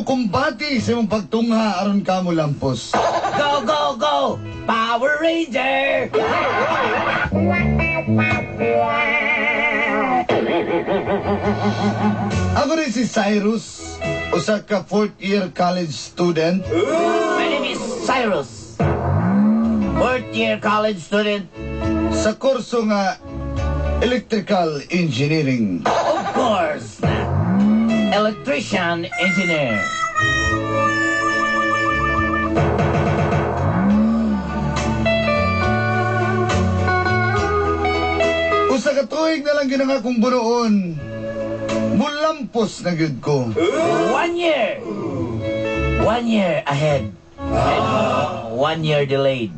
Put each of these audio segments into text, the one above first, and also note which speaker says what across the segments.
Speaker 1: Kumbati sa mong pagtungha aron ka mo lampos.
Speaker 2: Go, go, go! Power Ranger!
Speaker 1: Ako rin si Cyrus, usa ka 4th year college student.
Speaker 2: My name is Cyrus. 4th year college student.
Speaker 1: Sa kurso nga Electrical Engineering.
Speaker 2: Of course na. Electrician engineer.
Speaker 1: Usa ka tuig na lang ginang akong bunuon. Mulampos na gyud ko.
Speaker 2: 1 year. 1 year ahead. And 1 year delayed.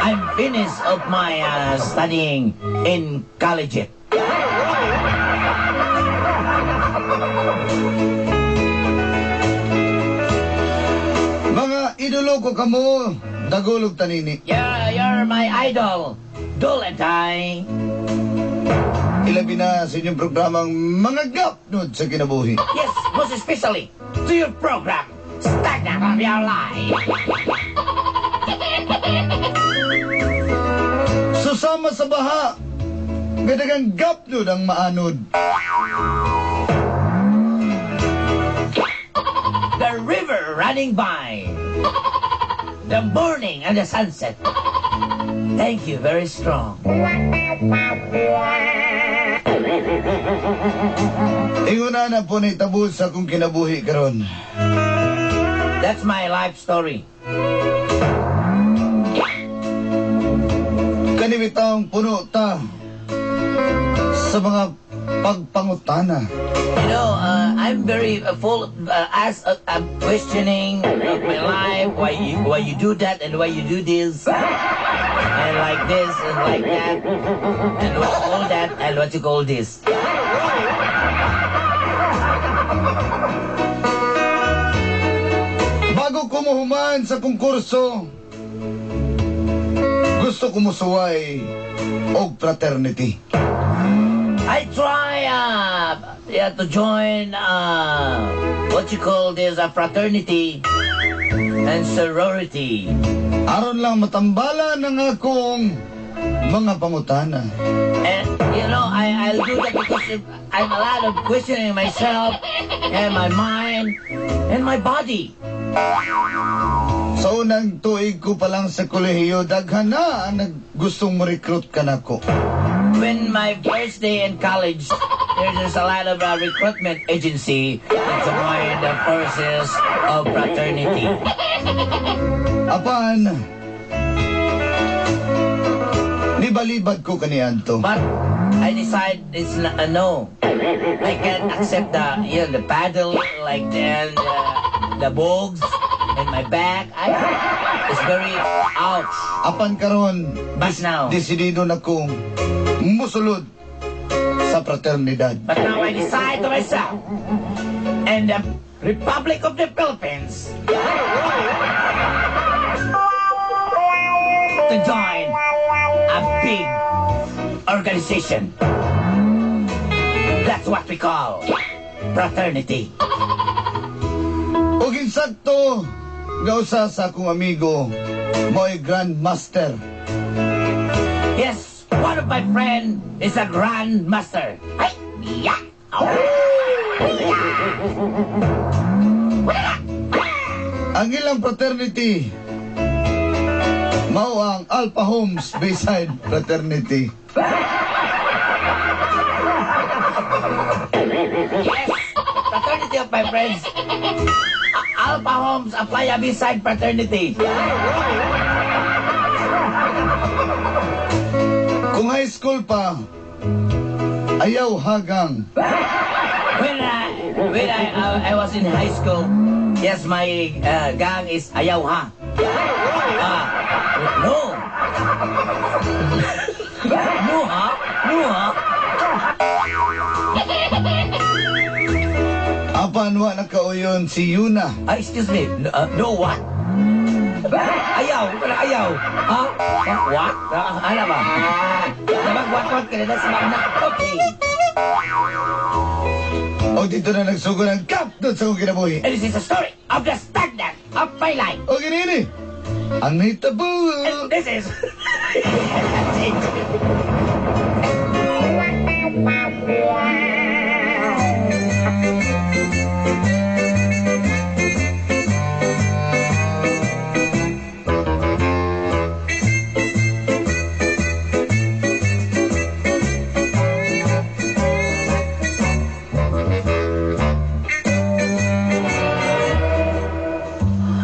Speaker 2: I'm finished of my studying in college.
Speaker 1: Mga idolo ko kamo, dagulog tanini.
Speaker 2: Yeah, you're my idol. Dulatay.
Speaker 1: Ilabi na sa inyong programang mga gapnod sa kinabuhi.
Speaker 2: Yes, most especially to your program, Start Up of Your Life.
Speaker 1: Susama sa baha, gadagang gapnod ang maanod.
Speaker 2: The river running by. The morning and the sunset. Thank you, very strong.
Speaker 1: Inguna na po na itabod sa akong kinabuhi karon.
Speaker 2: That's my life story.
Speaker 1: Kanibitang puno ta sa mga pagpangutana.
Speaker 2: You know, I'm very full of questioning of my life. Why you do that and why you do this, and like this and like that, and what you call that and what you call this.
Speaker 1: Bago ko mahuman sa konkurso, gusto ko musuway og fraternity.
Speaker 2: I try to join what you call this fraternity and sorority.
Speaker 1: Aron lang matambala ng akong mga pangutana.
Speaker 2: And you know, I'll do that because I'm a lot of questioning myself and my mind and my body.
Speaker 1: Sa unang tuig ko pa lang sa kolehiyo, daghan na ang gustong mo-recruit ka na ko.
Speaker 2: When my first day in college, there's a lot of recruitment agency that join the forces of fraternity.
Speaker 1: Apan, libalibad ko kaniadto.
Speaker 2: But I decide it's a no. I can't accept the paddle like the bogs in my back. It's very ouch.
Speaker 1: Apan karon,
Speaker 2: But now,
Speaker 1: desidido na kong musulod sa fraternidad.
Speaker 2: but now I decide to myself and the Republic of the Philippines to join a big organization. That's what we call fraternity.
Speaker 1: O ginsakto, gausa sa akong amigo, mo'y Grandmaster.
Speaker 2: Yes, one of my friend is a grandmaster. Ay, yeah. Oh. Yeah.
Speaker 1: Ang ilang fraternity mao ang Alpha Homes Bayside Fraternity.
Speaker 2: Yes! Fraternity of my friends. Alpha Homes Apply Beside Fraternity.
Speaker 1: Kung high school pa, ayaw hagang.
Speaker 2: When I was in high school, yes, my gang is ayaw ha. No. No ha? No ha?
Speaker 1: Apan wa na kauyon si Yuna.
Speaker 2: Excuse me. No what? Ayaw. Wala ayaw. Ha? What? Ano ba? What ka na sa mga okay.
Speaker 1: O dito na nagsugo ng kap doon sa kong kinabuhi.
Speaker 2: And this is a story of the standard of my life.
Speaker 1: O ganini, ang nahitabo.
Speaker 2: And this is...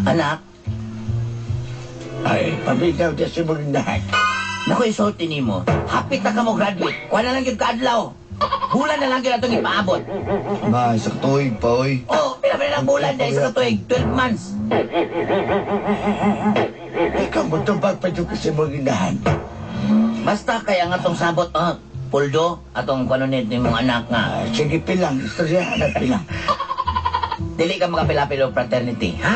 Speaker 2: Anak,
Speaker 3: Ay, pabitaw siya si Magdahan.
Speaker 2: naku isulti ni mo. Hapit na ka mo graduate. Kuha na lang yung kaadlaw. Bulan na lang yun itong ipaabot.
Speaker 1: Ma, sa tuig pa, oy.
Speaker 2: Oh, pila lang bulan dahil sa katuig. 12 months.
Speaker 3: Ikaw mo tubag pa dyan si Magdahan.
Speaker 2: Basta kaya nga tong sabot, puldo, atong kanunit ni mong anak nga.
Speaker 3: Sige pilang, istorya hanap pilang.
Speaker 2: Dili ka makapilapilo fraternity, ha?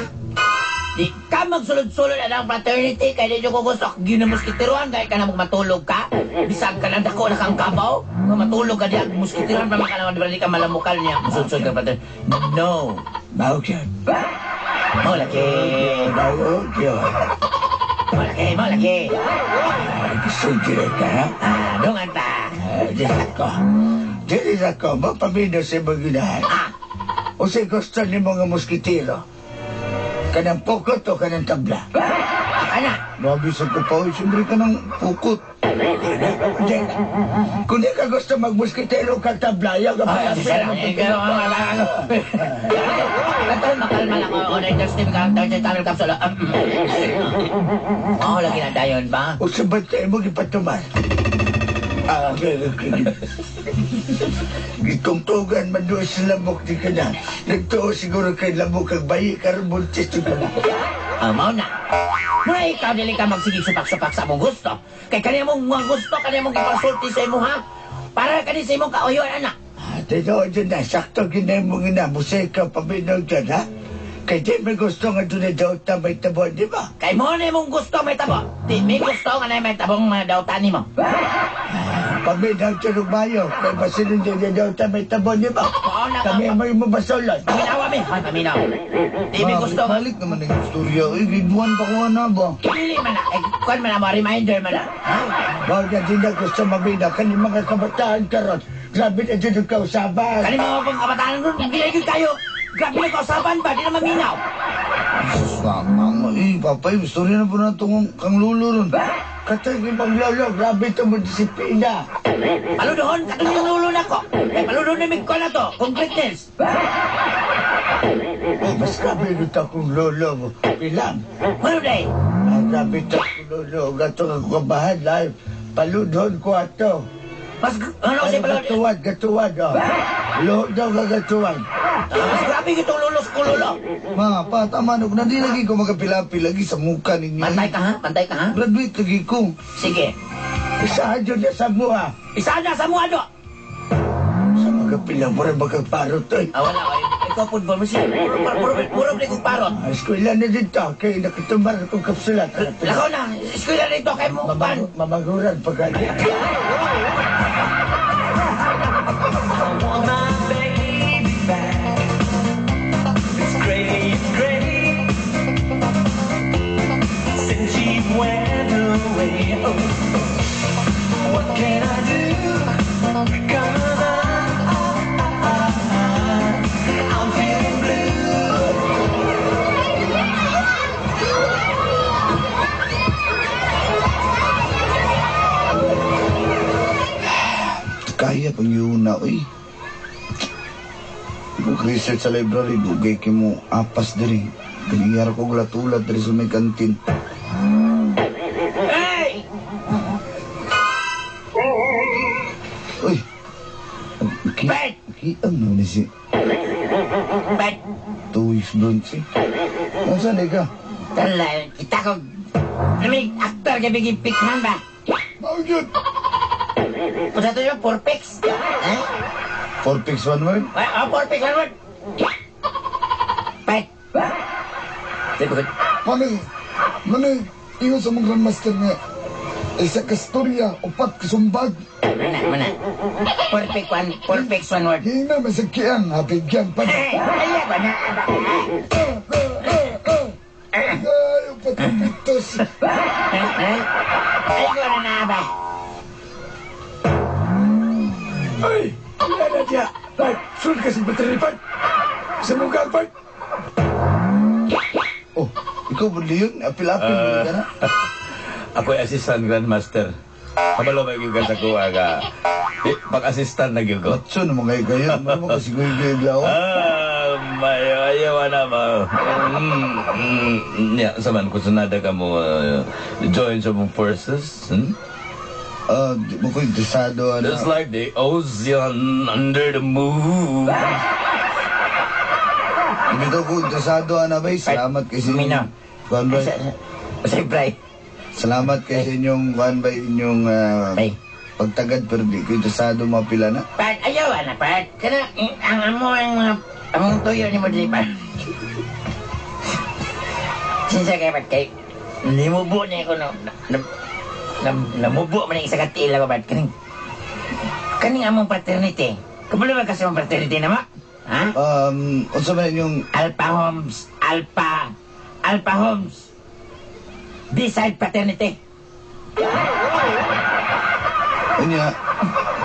Speaker 2: Di ka magsulod-sulod ang fraternity kaya di ko gusto ginamuskitiruan kaya ka na matulog ka. Bisag ka na dako na kang kabaw. Matulog ka diya muskitiruan pa maka naman di ka malamukal niya. Musulod ka fraternity. No.
Speaker 3: Bawag yan.
Speaker 2: Mo laki.
Speaker 3: Bawag yan.
Speaker 2: Mo laki, mo laki.
Speaker 3: Gusto dyan ka, ha?
Speaker 2: Dungan ta.
Speaker 3: Dito ako. Dito ako, mapamino si Magdahan. O si gusto ni mga muskitiro. Kanang pukot o kanang tabla.
Speaker 2: Ana.
Speaker 1: Mabisag ko pa, oy. Siyempre ka ng pukot.
Speaker 3: Kung di ka gusto magmuskitiro kang tabla, yaw ka pa.
Speaker 2: Makalma lang ako. Order testing ka. Tunnel capsule. Oo, lagi na dayon ba?
Speaker 3: O sa bantay mo, ipatuman. Gitungtugan man doon sa lamok di ka na. Nagtuo siguro kay lamok kag bayi karon buntis di ka na.
Speaker 2: Mao na. Muna ikaw dili ka magsigig supak-supak sa mong gusto. Kay kanya mong mga gusto, kanya mong ipasulti sa imo ha. Para kani sa imong kauyon, anak.
Speaker 3: Tino dyan na, sakto ginay mo gina. Musay ka paminaw dyan ha. Kay di may gusto nga doon na daw may tabon, di ba?
Speaker 2: Kay mo na mong gusto may tabo. Di may gusto nga na may tabong mga dautan mo.
Speaker 3: Paminaw dyan ng bayo. Kay basilin dyan na daw may tabon, di ba?
Speaker 2: Oo na
Speaker 3: Kami ang may mabasolon.
Speaker 2: Paminawa mi. Ay, paminaw. Di may gusto nga.
Speaker 1: Balik naman ang istorya. Uy, grade 1 pa ko na ba?
Speaker 2: Dili man na. Kuan man na mo, reminder man na.
Speaker 3: Bawag na din na gusto maminaw. Kani mga kabataan karon. Grabe na dyan yung kausaban.
Speaker 2: Kani mga pagkabataan nun, ginagin kayo. Grabe na kausaban ba? Di na maminaw.
Speaker 1: Jesus na, mama. Eh, papay, istorya na po na itong kang lulo ron.
Speaker 3: Katay yung paglolo. Grabe ito mo disiplina.
Speaker 2: Paludohon, katong yung lulo na ko. Kaya paludohon na mig ko na to. Concreteness.
Speaker 3: Mas grabe ito akong lolo mo. Pilang.
Speaker 2: Maluday.
Speaker 3: Grabe ito akong lolo. Gato nga kabahan live. Paludhon ko ato.
Speaker 2: Mas, ano kasi paludohon?
Speaker 3: Gatuwad, oh. Lohod daw ka gatuwad.
Speaker 2: Mas grabe itong lulos ko, lulo.
Speaker 1: Ma, pa, tama na. Kung hindi lagi ko magapilapil lagi sa mukha ninyo.
Speaker 2: Pantay ka ha? Pantay ka ha?
Speaker 1: Graduate lagi ko.
Speaker 2: Sige.
Speaker 3: Isahan dyan na sa buha.
Speaker 2: Isa na sa mga do.
Speaker 3: Sa mga pilang mo rin magkaparot to.
Speaker 2: Wala ko. Ikaw football mo siya. Puro kong parot.
Speaker 3: Eskwela na dito. Kaya nakitumbar itong kapsulat.
Speaker 2: Lakaw na. Eskwela rito kay mo. Pan.
Speaker 3: Mamaguran pag
Speaker 1: pang yuna, uy. Research sa library, dugay ki mo apas diri. Kaniyar ko gulat-ulat diri sa may kantin.
Speaker 2: Hey!
Speaker 1: Uy!
Speaker 2: Bert!
Speaker 1: Ano na si
Speaker 2: Bert!
Speaker 1: Tuwis Bronze? Ano saan ka?
Speaker 2: Tala, kita ko. Namig, aktor ka biging pikman ba?
Speaker 1: Mao yun!
Speaker 2: Punta to yung Porpex. Ha?
Speaker 1: 4 picks 1 word?
Speaker 2: Porpex, one word. Bert! Sabi ko,
Speaker 3: Manay, ingon sa mong grandmaster nga, isa ka storya, upat kasumbag.
Speaker 2: Mana. Porpex, one word.
Speaker 3: Hina, masakyan, hapigyan pa na.
Speaker 2: Ay, ba na?
Speaker 3: Ay, upat ang pitos.
Speaker 2: Ay, ko na ba?
Speaker 3: Ay, wala na diya. Ay, sun kasi battery part. Sa mugang part.
Speaker 1: Oh, ikaw ba yun? Apil-apil mo ka na?
Speaker 4: Ako'y assistant grandmaster. Kabalo ba yung ganda ko aga? Pag-assistant na gyud ko.
Speaker 1: Batso naman kayo. Ano mo kasi kayo glaw?
Speaker 4: Ayaw na ba? Saman, kung sunada ka mo, join sa mong forces.
Speaker 1: Di mo ko interesado.
Speaker 4: Just like the ocean under the moon.
Speaker 1: Hindi ko interesado, Bay. Salamat kasi
Speaker 2: Mina.
Speaker 1: Kuan Bay.
Speaker 2: Siyempre.
Speaker 1: Salamat kasi inyong Kuan Bay, inyong
Speaker 2: Bay.
Speaker 1: pagtagad, pero di ko interesado mapila na.
Speaker 2: Pat, ayaw, Pat. Kana, ang among tuyo ni mo di pa. Sinsa kay Pat, kay limubo niya ko, namubo man yung isa katila ko, Pat. Kaning among fraternity. Kabalo ba kasi among fraternity na mo? Ha?
Speaker 1: Unsa man inyong
Speaker 2: Alpha Homes. Beside fraternity.
Speaker 1: unya,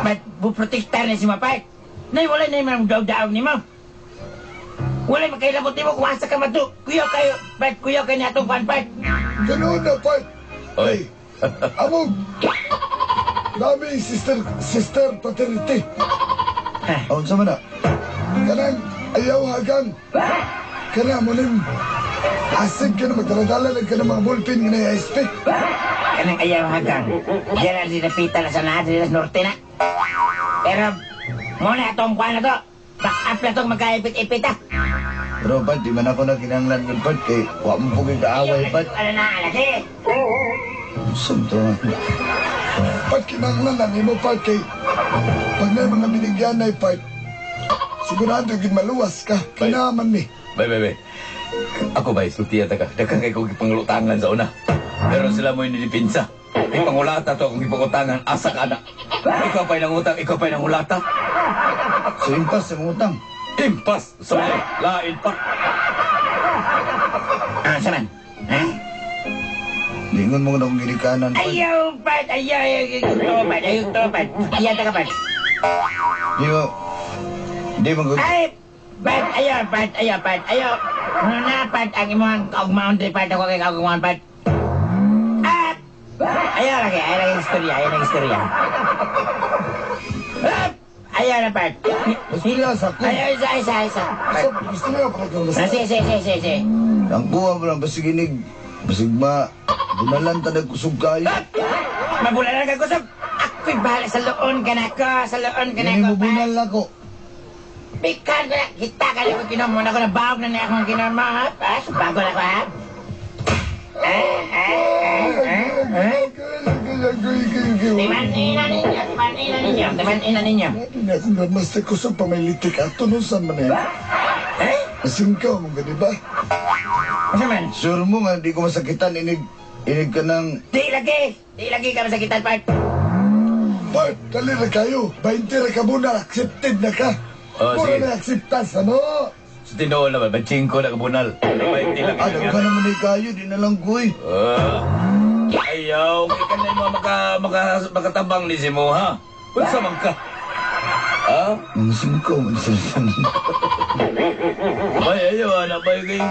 Speaker 2: Ba't buprotektar na si Mapat? Nay, wala na yung daw-daw ni mo. Wala makailabot ni mo kung asa ka matu. Kuya kayo, Pat, kuya kayo na itong Pat.
Speaker 3: Ganoon na part.
Speaker 4: Oy.
Speaker 3: Among, dami sister paternity.
Speaker 1: unsa man na?
Speaker 3: Kanang ayaw hagang. Kana mo nin, asig ka na magdaladala lang ka ng mga ballpen nga na ISP.
Speaker 2: Kanang ayaw hagang. Diyan na dinapita na sa lahat sa norte na. Pero, muna itong kuha na to. Back up na itong magkaipit-ipit ah.
Speaker 1: Pero Pat, di man ako na kinanglan ng Pat, kay wa mo po kaaway Pat.
Speaker 2: Ano na, laki?
Speaker 1: Saan to?
Speaker 3: Pat kinanglan na nimo part kay pag may mga binigyan na part, sigurado gid maluwas ka. Kinaman mi.
Speaker 4: Bay. Ako ba, sultiya ta ka. Dagang kay kong ipangulutangan sa una. Pero sila mo yung nilipinsa. Ipangulata to akong ipangutangan. Asa ka na. Ikaw pa'y nangutang, ikaw pa'y nangulata.
Speaker 1: So, impas sa utang.
Speaker 4: Impas! Sa mga lain pa.
Speaker 2: Saman? Ha?
Speaker 1: Lingon mo na akong ginikanan Pat.
Speaker 2: Ayaw, Pat! Ayaw to, Pat. Ayaw ka, Pat.
Speaker 1: Di mo ko...
Speaker 2: Ay! Pat! Ayaw! Ano na, Pat? Ang imuhang kaugmaon di, Pat. Ako kay kaugmaon, Pat. At! Ayaw lagi istorya. Ayaw na, Pat.
Speaker 1: Serious ako.
Speaker 2: Ayaw, isa.
Speaker 3: So, gusto mo yung pagkakas.
Speaker 2: Sige.
Speaker 1: Ang buha mo lang, basig inig. Basig ma... Bunalan ta nagkusog kayo.
Speaker 2: Mabulalan ka kusog. Ako'y bahala sa loon ka na ko.
Speaker 1: Hindi mo bunal ako.
Speaker 2: Pikan ko na. Kita ka lang ko kinomon ako na bawag na niya akong kinomon, ha? Bago na ko, ha? Timan ina ninyo.
Speaker 3: Hindi akong grandmaster ko sa pamilitik at tunusan man eh. Asingkaw mo gani ba?
Speaker 2: Ano man?
Speaker 1: Sure mo nga, di ko masakitan. Inig ka ng...
Speaker 2: Di lagi ka masakitan, Pat.
Speaker 3: Part, dali na kayo. 20 na ka muna, accepted na ka.
Speaker 4: Oh,
Speaker 3: Mura
Speaker 4: sige.
Speaker 3: na acceptance, ano?
Speaker 4: Sa tinoon naman, bachingko na kabunal. Hindi lang
Speaker 1: Alam ka naman ay kayo, di na lang ko eh.
Speaker 4: Ayaw, kaya ka na yung makatabang ni Simo, ha? Unsa man ka? Ha?
Speaker 1: Ang singko, ang salitan.
Speaker 4: Bay, ayaw, anak, bay, kayo.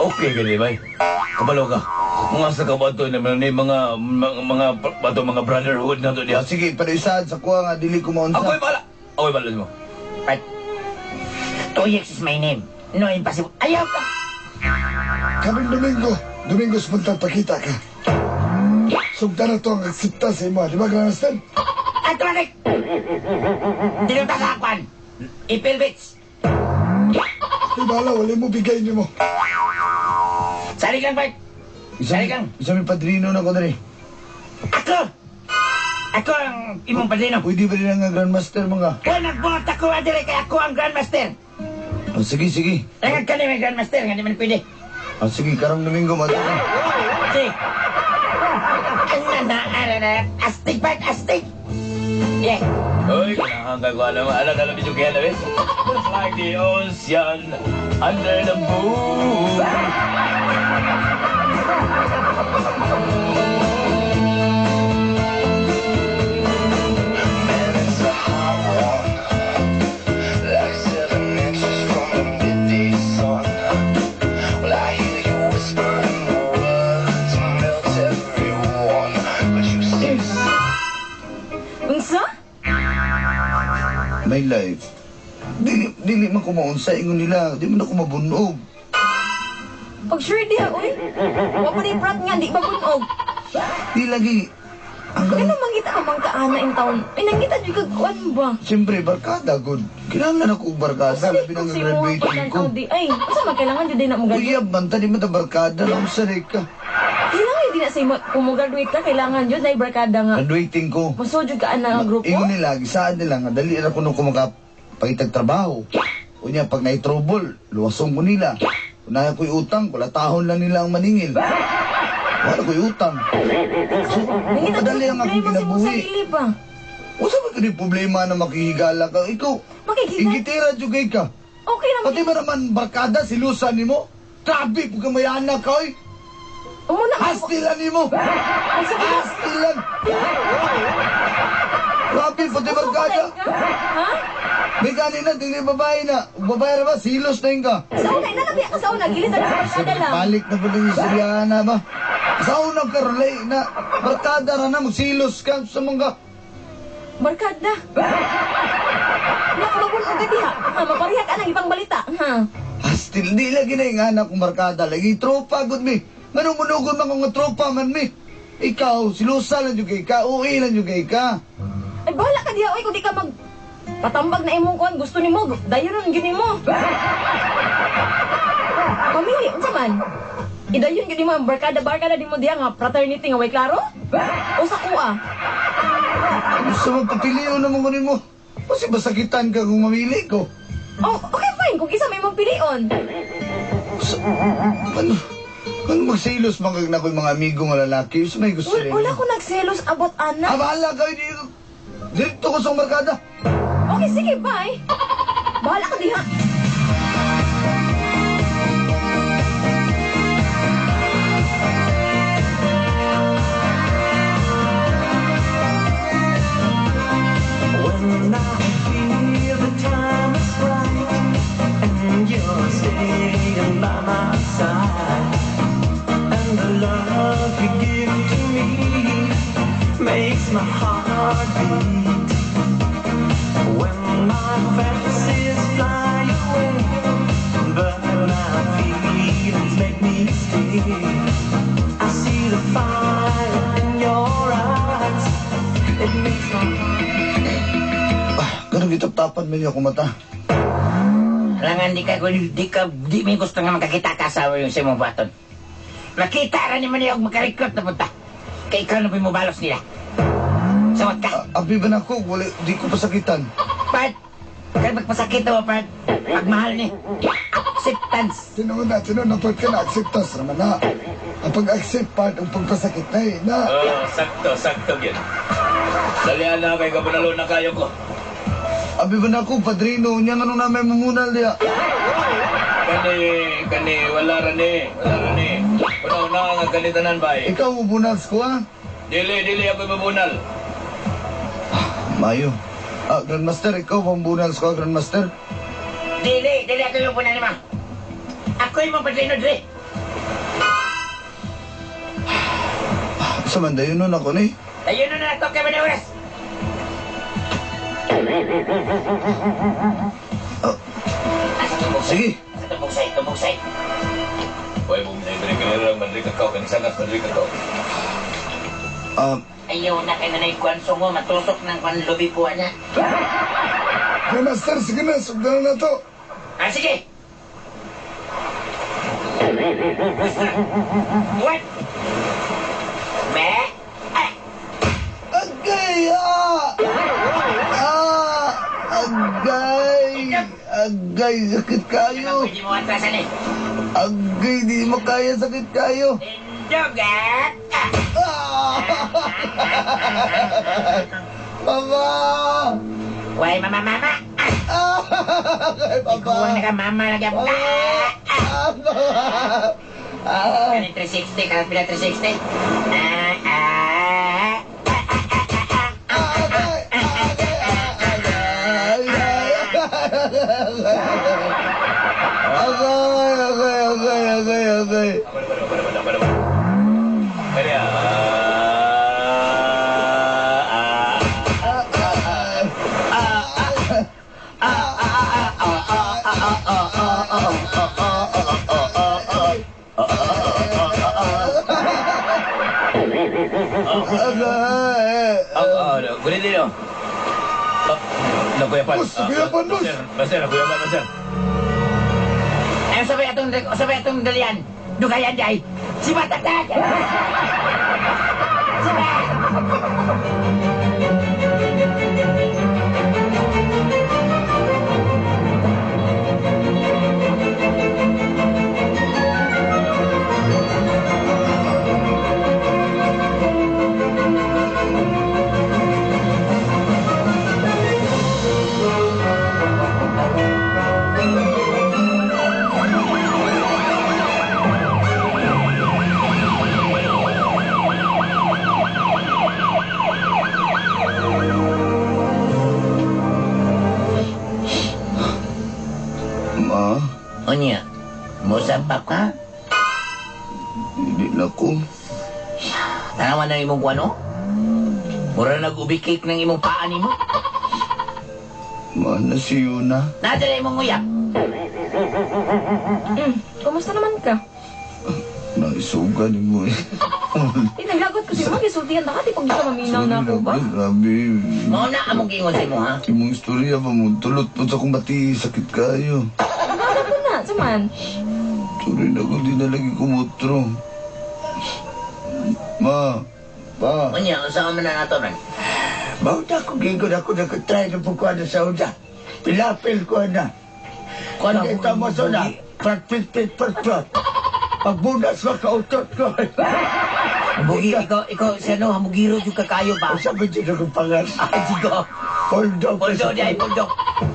Speaker 4: Okay, gani, bay. Kabalo ka. Mga sa kabato naman ni mga bato mga brotherhood na to diha.
Speaker 1: Sige, padaisad sa kuha nga, dili ko maunsa.
Speaker 4: Ako'y bala. Ako'y bala mo.
Speaker 2: But, Toyex is my name. No impossible. Ayaw ka!
Speaker 5: Kaming Domingos magtapakita ka. Sugda na to ang aksepta sa imo, di ba, Grandmaster?
Speaker 2: Automatic! Dinuta sa akwan! Ipilbits!
Speaker 5: Di bala, wala mo bigay niyo mo.
Speaker 2: Sali kang, Bart! Sali kang!
Speaker 1: Isa may padrino na ko na rin.
Speaker 2: Ako! Ako ang imong padrino.
Speaker 1: Pwede ba rin ang Grandmaster mga?
Speaker 2: Kaya nagbunot ako, Adire, kaya ako ang Grandmaster.
Speaker 1: Sige, sige.
Speaker 2: Langag ka ni may Grandmaster, nga di man pwede.
Speaker 1: Sige, karang Domingo, mato ka.
Speaker 2: Sige. Astig, Bart, astig! Yeah.
Speaker 4: Uy, kinahanggang ko alam. Alam yung kaya namin. Just like the ocean under the moon.
Speaker 6: Man, it's a hot one, like 7 inches from the midday sun. Well, I hear you whispering the words to melt everyone, but you stay
Speaker 7: Unsa?
Speaker 1: My life. Dili man ko maunsa, ingon nila. Di man ako mabunog.
Speaker 7: Pag sure diha, uy. Wa pa rin prat nga, di ba bunog?
Speaker 1: Di lagi. Ang
Speaker 7: Ano mangita ka bang kaana in town? Ay, nangita di ka kuan ba?
Speaker 1: Siyempre, barkada, good. Kailangan ako barkada.
Speaker 7: Sige,
Speaker 1: Labi
Speaker 7: kung
Speaker 1: nang
Speaker 7: si mo
Speaker 1: graduating ko.
Speaker 7: di. Ay, asa man kailangan di na mo graduate?
Speaker 1: Kuya, banta di mo ta barkada. Lang saray ka.
Speaker 7: Kailangan di na sa imo, kung mo graduate ka, kailangan yun, na barkada nga.
Speaker 1: Graduating ko.
Speaker 7: Masudyo ka ana nga grupo?
Speaker 1: Ingon nila, gisaan nila nga. Dali na ko nung kumakapagitag trabaho. Unya, pag na-trouble, luwasong ko nila. Unaya ko'y utang, kulatahon lang nila ang maningil. Wala ko'y utang. So,
Speaker 7: Nangita
Speaker 1: madali ang akong
Speaker 7: problema si mo sa
Speaker 1: kinabuhi.
Speaker 7: ili ba?
Speaker 1: Usa ba kani problema na makihigala ka? Ikaw,
Speaker 7: Makikita?
Speaker 1: igitira jugay ka.
Speaker 7: Okay naman.
Speaker 1: Pati ba naman barkada, silusan ni mo? Grabe, pag kamayana ka, oy.
Speaker 7: Umuna ka.
Speaker 1: Hastilan ni mo. Hastilan. Grabe, pati barkada.
Speaker 7: Ha?
Speaker 1: May ganina, tingnan babae na. Babae na ba? Silos na yun ka.
Speaker 7: Sa una, nanabiya ka sa una, gilis na sa barkada lang.
Speaker 1: Balik na po ng Suryana ba? Sa unang karolay na barkada ra na magsilos ka sa mga...
Speaker 7: Barkada. Nakababon ka diha. Ha, mapariha ka ng ibang balita. Ha?
Speaker 1: Hastil, di lagi na yung anak kong barkada. Lagi tropa, good me. Ganun munugod man kong tropa man me. Ikaw, silusa lang yung kay ka. Uwi lang yung kay ka.
Speaker 7: Ay, bahala ka diha. Uy, kung di ka mag... Patambag na imong kuan, gusto nimo, dayon gini mo. Pamili, unsa man? Idayon gini mo, barkada di mo diha nga fraternity nga way klaro? O sa kuha?
Speaker 1: Gusto magpapiliw naman ko mo. Kasi masakitan ka kung mamili ko.
Speaker 7: Oh, okay fine, kung isa may mong pilion.
Speaker 1: Ano? Ano magsilos mga na ko yung mga amigo nga lalaki? Gusto may gusto
Speaker 7: Wala ko nagselos abot ana.
Speaker 1: bahala ka, hindi. Dito ko sa barkada.
Speaker 7: Okay, sige, bye. Bahala ka diha.
Speaker 8: When I feel the time is right and you're staying by my side, and the love you give to me makes my heart beat. When my fantasies fly away, but my feelings make me stay. I see the fire in your eyes. It makes my heart.
Speaker 1: Ganun gitap-tapan mo niyo ako mata.
Speaker 2: Langan di may gusto nga magkakita ka sa yung simong baton. Makita ra ni mo niya og makarikot na punta. Kay ikaw na mo balos nila. Sawat ka.
Speaker 1: Abi ba na ako? Wala, di ko pasakitan.
Speaker 2: Part. Kaya magpasakit mo, Part. Pagmahal ni. Acceptance.
Speaker 5: Tinuod na pag ka na-acceptas naman na. Ang pag-accept part ang pagpasakit na eh, na.
Speaker 4: Sakto yun. Dalihan na kay kabunalo na kayo ko.
Speaker 1: Abi ba na ako? Padrino niya nga nung namin mamunal niya.
Speaker 4: Kani, wala ra ni. Una nga ganitanan ba eh.
Speaker 1: Ikaw mabunals ko ha?
Speaker 4: Dili ako mabunal.
Speaker 1: Mayo. Grandmaster, ikaw pambunals ko, Grandmaster.
Speaker 2: Dili ako yung punan ni ma. Ako yung mga padrino, Dre.
Speaker 1: Sa mandayon nun ako ni.
Speaker 2: Ayun na nato kay Manewes.
Speaker 1: Sige.
Speaker 2: Tubugsay.
Speaker 4: Huwag mong nagdari ka lang, mandari ka kao, kanisangas, mandari ka kao.
Speaker 2: Ayaw na kay nanay kuwan sungo, matusok ng kwan lubi ko na.
Speaker 5: Kaya master, sige na, sugdan na to.
Speaker 2: Ah, sige. What? Me?
Speaker 1: Agay! Agay! Agay, sakit kayo.
Speaker 2: Pwede mo atrasan eh.
Speaker 1: Agay, di makaya, sakit kayo.
Speaker 2: Dugat!
Speaker 1: Mama!
Speaker 2: Why, mama?
Speaker 1: Agay, papa!
Speaker 2: Ikuwang nakamama lagi ako. Kani 360, kalat pila 360.
Speaker 1: Agay.
Speaker 4: Kaya, gulin din yun. Nakuyapan.
Speaker 5: Nakuyapan, boss.
Speaker 4: Master, nakuyapan, master.
Speaker 2: Ayaw sabay atong dalian. Dugayan jay. Si Batatag!
Speaker 1: Ma,
Speaker 2: Onya, musapap ka?
Speaker 1: hindi na ko.
Speaker 2: Tanawan na imong kuano? Mura nag-ubikik ng imong paan mo.
Speaker 1: Ma, na si Yuna.
Speaker 2: Nadala imong nguyak.
Speaker 7: Kumusta naman ka?
Speaker 1: Naisugan mo eh.
Speaker 7: Naglagot kasi mo, gisultihan na ka, di pag di ka maminaw na ako ba?
Speaker 1: Grabe.
Speaker 2: Mao na among giingon sa imo ha.
Speaker 1: Imong istorya ba mo? Tulot po sa kong bati, sakit kayo.
Speaker 7: Ano po na, saman?
Speaker 1: Sorry na ko, di na lagi kumutro. Ma, pa.
Speaker 2: Onya, usaha man na nato ron.
Speaker 3: Bawat ako gigod ako nag-try na po ko na sa uda. Pilapil ko na.
Speaker 2: Kuano
Speaker 3: Kita mo sa na. Prat. Pagbunas mo kautot ko.
Speaker 2: Bugi, ikaw, si ano, hamugiro yung kakayo ba?
Speaker 3: Sabi dito kong pangalan.
Speaker 2: Ay, sigo.
Speaker 3: Poldo.
Speaker 2: Poldo di ay, poldo.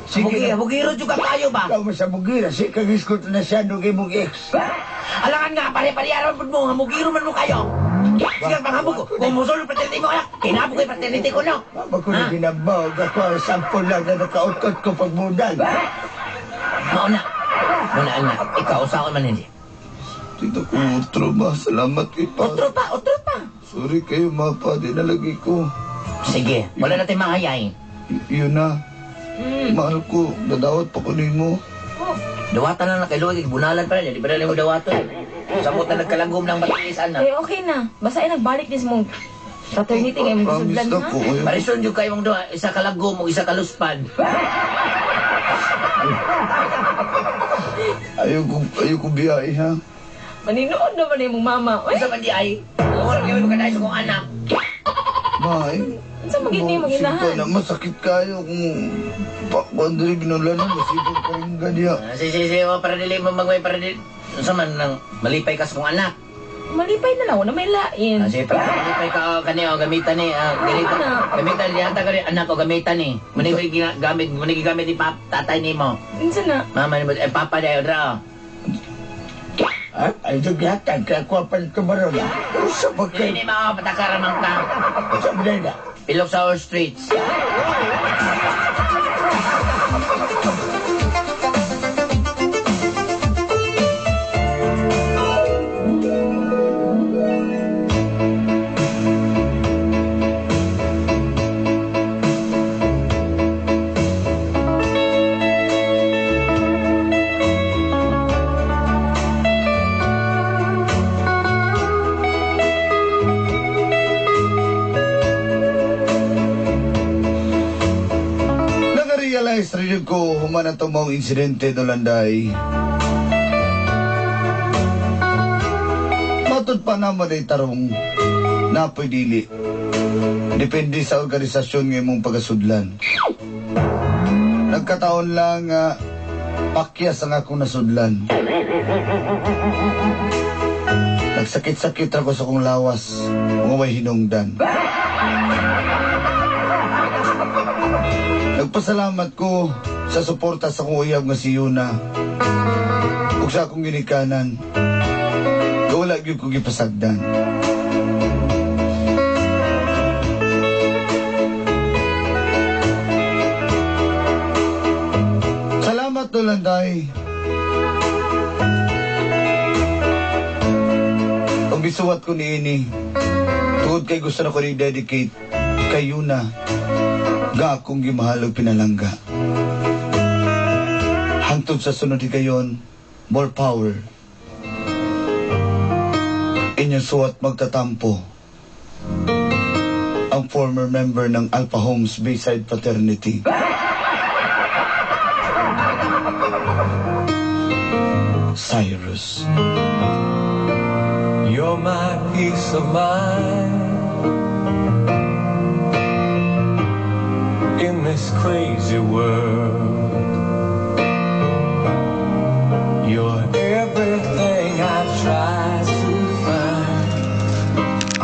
Speaker 3: Sige na.
Speaker 2: Hamugiro yung kakayo ba?
Speaker 3: Ikaw mo sa Bugira. Si kagiskot na siya nung imong ex.
Speaker 2: Alangan nga, pare-pareharan mo, hamugiro man mo kayo. Sige, panghamog ko. Kung musul paternity mo kaya, kinabog ay paternity ko, no?
Speaker 3: Mama ko na ginabawag ako. Ang sampol lang na nakautot ko pagbudal.
Speaker 2: Mauna, anak, ikaw, sa man hindi.
Speaker 1: Dito kumutro ba? Salamat kay pa.
Speaker 2: Otro pa.
Speaker 1: Sorry kayo, ma, pa. Di na lagi ko.
Speaker 2: Sige, wala natin mahayain.
Speaker 1: Yun na. Mahal ko. Dadawat pa ko mo.
Speaker 2: Dawatan na kay Luwag, bunalan pa rin. Di ba nalang mo dawatan? Samot na nagkalagom ng batiisan na.
Speaker 7: Eh, okay na. Basta ay nagbalik din mong fraternity ngayon mo
Speaker 1: Promise
Speaker 7: gisudlan
Speaker 1: na
Speaker 7: ha?
Speaker 1: ko. Ayun.
Speaker 2: Parison yung kayo mong doa, isa kalagom o isa kaluspad.
Speaker 1: Ayoko biyahe, ha?
Speaker 7: Maninood naman yung mong mama. Uy,
Speaker 2: Isa man di ay, wala kayo magkadahil sa kong anak.
Speaker 1: Ma,
Speaker 7: saan magini mo ginahan?
Speaker 1: na masakit kayo kung kung dili binulan na masipag ka rin ganyan.
Speaker 2: Sige, para dili mo magmay para dili. Sa man nang malipay ka sa kong anak.
Speaker 7: Malipay na lang, wala may lain.
Speaker 2: Sige, para malipay ka kani o gamitan ni. Gamitan ni ata ka rin anak o gamitan ni. Manigay gamit ni tatay ni mo.
Speaker 7: Minsan na.
Speaker 2: Mama ni mo, papa dayo dra.
Speaker 3: Ay, dugyatan. Kaya ko pa rin tumaroon. Sa
Speaker 2: Hindi ni mo, patakaramang ka.
Speaker 3: Sabi na.
Speaker 2: Ilok sa our streets.
Speaker 1: yun ko human na itong mga insidente no Landay. Matod pa naman ay tarong napoy dili. Depende sa organisasyon ng imong pagkasudlan. Nagkataon lang nga pakyas ang akong nasudlan. Nagsakit-sakit ako sa kong lawas, mga way hinungdan. Nagpasalamat ko sa suporta sa kong uyab nga si Yuna ug sa akong ginikanan. Wala gyud ko gipasagdan. Salamat to Landay. Ang bisuwat ko niini, tuod kay gusto na ko i-dedicate kay Yuna, ga akong gimahalog pinalangga. Hangtod sa sunod kayon, more power. Inyong suwat magtatampo ang former member ng Alpha Homes Bayside Fraternity. Cyrus.
Speaker 8: You're my peace of mind in this crazy world.